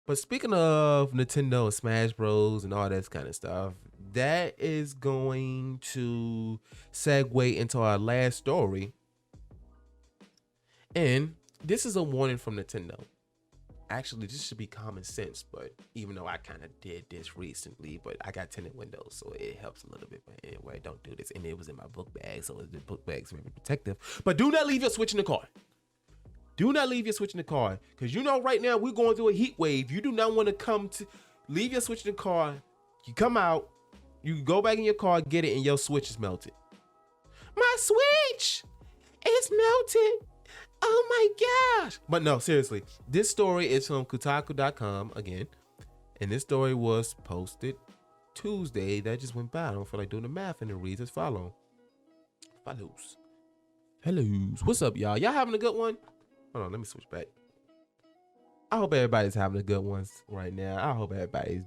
But speaking of Nintendo and Smash Bros. And all that kind of stuff, that is going to segue into our last story. And this is a warning from Nintendo. Actually, this should be common sense, but even though I kind of did this recently, but I got tinted windows, so it helps a little bit. But anyway, don't do this. And it was in my book bag, so the book bag's very protective. But do not leave your Switch in the car. Do not leave your Switch in the car, because you know right now we're going through a heat wave. You do not want to leave your Switch in the car. You come out, you go back in your car, get it, and your Switch is melted. My Switch is melted. Oh my gosh. But no, seriously, this story is from Kotaku.com again. And this story was posted Tuesday. That just went by. I don't feel like doing the math, and it reads as follows. What's up, y'all? Y'all having a good one? Hold on, let me switch back. I hope everybody's having a good one right now. I hope everybody's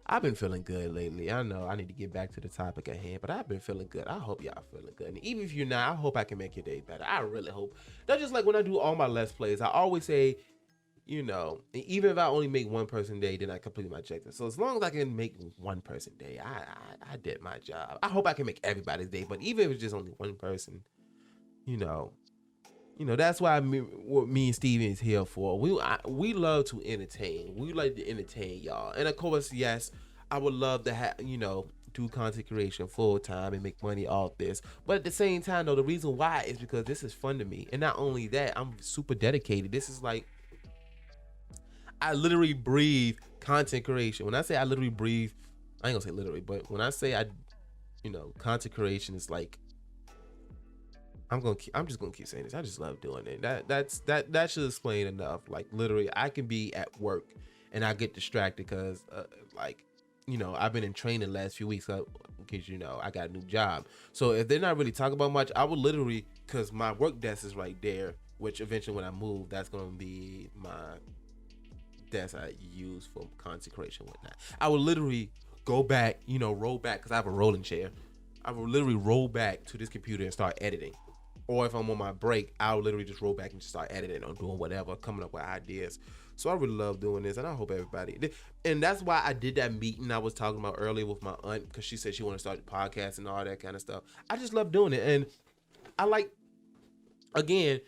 I've been feeling good lately. I know I need to get back to the topic at hand, but I've been feeling good. I hope y'all feeling good. And even if you're not, I hope I can make your day better. I really hope. That's just like when I do all my Let's Plays. I always say, even if I only make one person day, then I complete my objective. So as long as I can make one person day, I did my job. I hope I can make everybody's day, but even if it's just only one person, that's why what me and Steven is here for. We love to entertain. We like to entertain y'all. And of course, yes, I would love to have, do content creation full time and make money off this. But at the same time, though, the reason why is because this is fun to me. And not only that, I'm super dedicated. This is like, I literally breathe content creation. When I say I literally breathe, I ain't gonna say literally, but when I say content creation is like, I'm just gonna keep saying this. I just love doing it. That should explain enough. Like literally, I can be at work and I get distracted because I've been in training the last few weeks. Because I got a new job. So if they're not really talking about much, I would literally, because my work desk is right there. Which eventually, when I move, that's gonna be my desk I use for content creation and whatnot. I would literally go back, roll back because I have a rolling chair. I would literally roll back to this computer and start editing. Or if I'm on my break, I'll literally just roll back and just start editing or doing whatever, coming up with ideas. So I really love doing this, and I hope everybody. And that's why I did that meeting I was talking about earlier with my aunt, because she said she wanted to start the podcast and all that kind of stuff. I just love doing it, and I like. Again,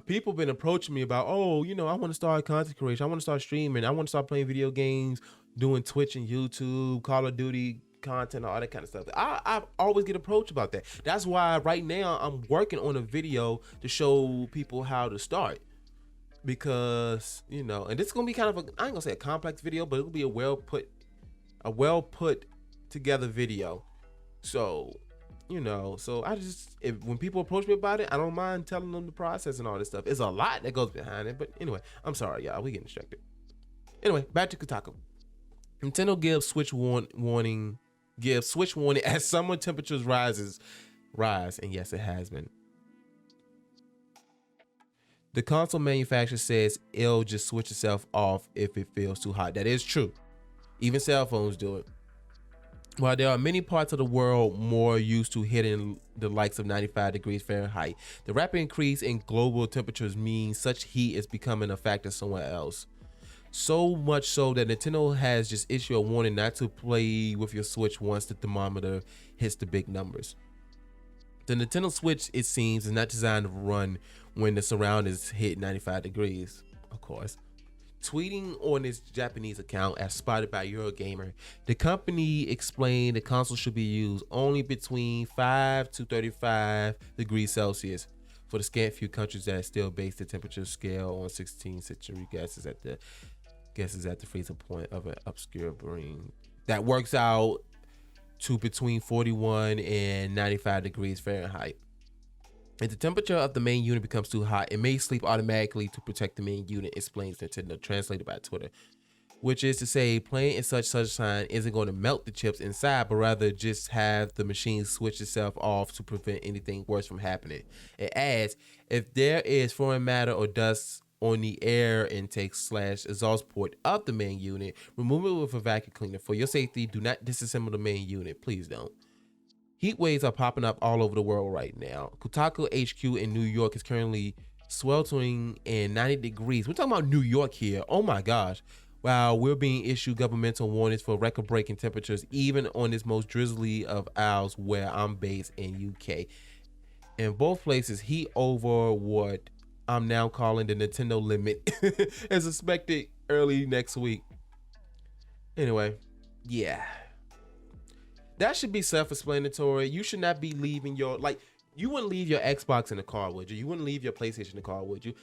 people been approaching me about, I want to start content creation, I want to start streaming, I want to start playing video games, doing Twitch and YouTube, Call of Duty content, all that kind of stuff. I always get approached about that. That's why right now I'm working on a video to show people how to start, because and this is gonna be kind of I ain't gonna say a complex video, but it'll be a well put together video. So so I just, when people approach me about it, I don't mind telling them the process and all this stuff. It's a lot that goes behind it, but anyway, I'm sorry, y'all, we getting distracted. Anyway, back to Kotaku. Nintendo gives Switch warning as summer temperatures rise, and yes, it has been. The console manufacturer says it'll just switch itself off if it feels too hot. That is true. Even cell phones do it. While there are many parts of the world more used to hitting the likes of 95 degrees Fahrenheit, the rapid increase in global temperatures means such heat is becoming a factor somewhere else. So much so that Nintendo has just issued a warning not to play with your Switch once the thermometer hits the big numbers. The Nintendo Switch, it seems, is not designed to run when the surroundings hit 95 degrees, of course. Tweeting on its Japanese account as spotted by Eurogamer, the company explained the console should be used only between 5 to 35 degrees Celsius for the scant few countries that still base the temperature scale on 16th century guesses at the freezing point of an obscure brain. That works out to between 41 and 95 degrees Fahrenheit. If the temperature of the main unit becomes too hot, it may sleep automatically to protect the main unit, explains Nintendo, translated by Twitter. Which is to say, playing in such sunshine isn't going to melt the chips inside, but rather just have the machine switch itself off to prevent anything worse from happening. It adds, if there is foreign matter or dust on the air intake / exhaust port of the main unit, remove it with a vacuum cleaner. For your safety, do not disassemble the main unit. Please don't. Heat waves are popping up all over the world right now. Kotaku HQ in New York is currently sweltering and 90 degrees. We're talking about New York here. Oh my gosh. Wow, we're being issued governmental warnings for record-breaking temperatures, even on this most drizzly of hours where I'm based in UK. In both places, heat over what I'm now calling the Nintendo limit is expected early next week. Anyway, yeah. That should be self-explanatory. You should not be leaving you wouldn't leave your Xbox in the car, would you? You wouldn't leave your PlayStation in the car, would you?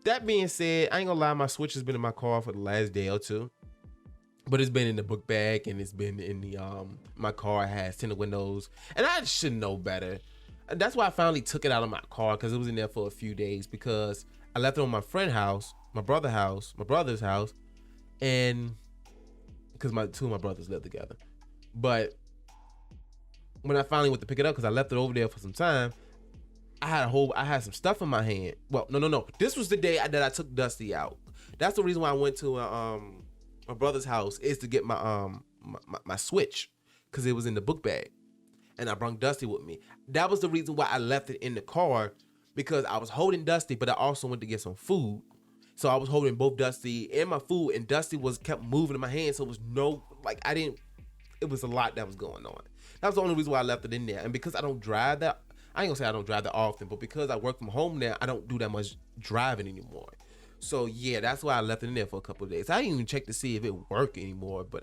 That being said, I ain't gonna lie, my Switch has been in my car for the last day or two. But it's been in the book bag and it's been in the my car has tinted windows. And I should know better. And that's why I finally took it out of my car, because it was in there for a few days, because I left it on my friend's house, my brother's house, and because two of my brothers live together. But when I finally went to pick it up, because I left it over there for some time, I had some stuff in my hand. Well, no. This was the day that I took Dusty out. That's the reason why I went to my brother's house, is to get my my Switch, because it was in the book bag, and I brought Dusty with me. That was the reason why I left it in the car, because I was holding Dusty, but I also went to get some food. So I was holding both Dusty and my food, and Dusty kept moving in my hand, so it was it was a lot that was going on. That was the only reason why I left it in there. And because I don't drive that, I ain't gonna say I don't drive that often, but because I work from home now, I don't do that much driving anymore. So yeah, that's why I left it in there for a couple of days. I didn't even check to see if it worked anymore, but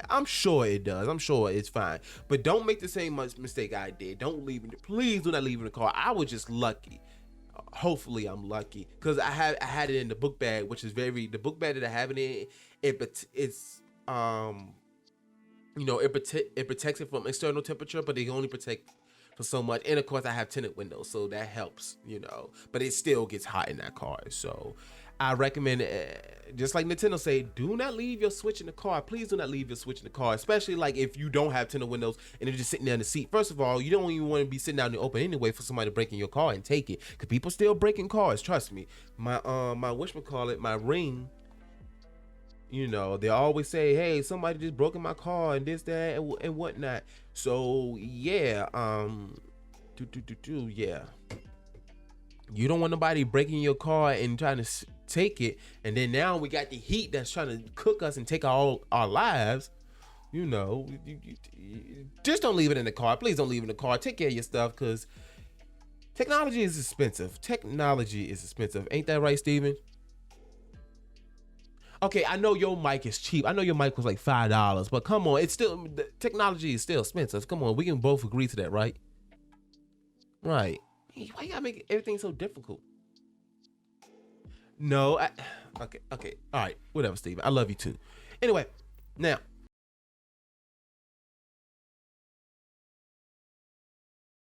I'm sure it does. I'm sure it's fine. But don't make the same mistake I did. Don't leave it. Please do not leave it in the car. I was just lucky. Hopefully I'm lucky, because I had it in the book bag, which is the book bag that I have it in. It's it protects it from external temperature, but it only protect for so much. And of course I have tinted windows, so that helps, but it still gets hot in that car. So I recommend, just like Nintendo say, do not leave your Switch in the car. Please do not leave your Switch in the car, especially like if you don't have tinted windows and it's just sitting there in the seat. First of all, you don't even want to be sitting out in the open anyway for somebody to break in your car and take it, because people still breaking cars. Trust me. My whatchamacallit, my Ring, they always say, hey, somebody just broke in my car and this, that, and whatnot. So yeah, yeah. You don't want nobody breaking your car and trying to take it, and then now we got the heat that's trying to cook us and take all our lives. Just don't leave it in the car. Please don't leave it in the car. Take care of your stuff, because technology is expensive. Ain't that right, Steven? Okay, I know your mic is cheap. I know your mic was like $5, but come on, technology is still expensive. Come on, we can both agree to that, right? Right. Why you gotta make everything so difficult? No, okay, all right, whatever, Steven. I love you too. Anyway, now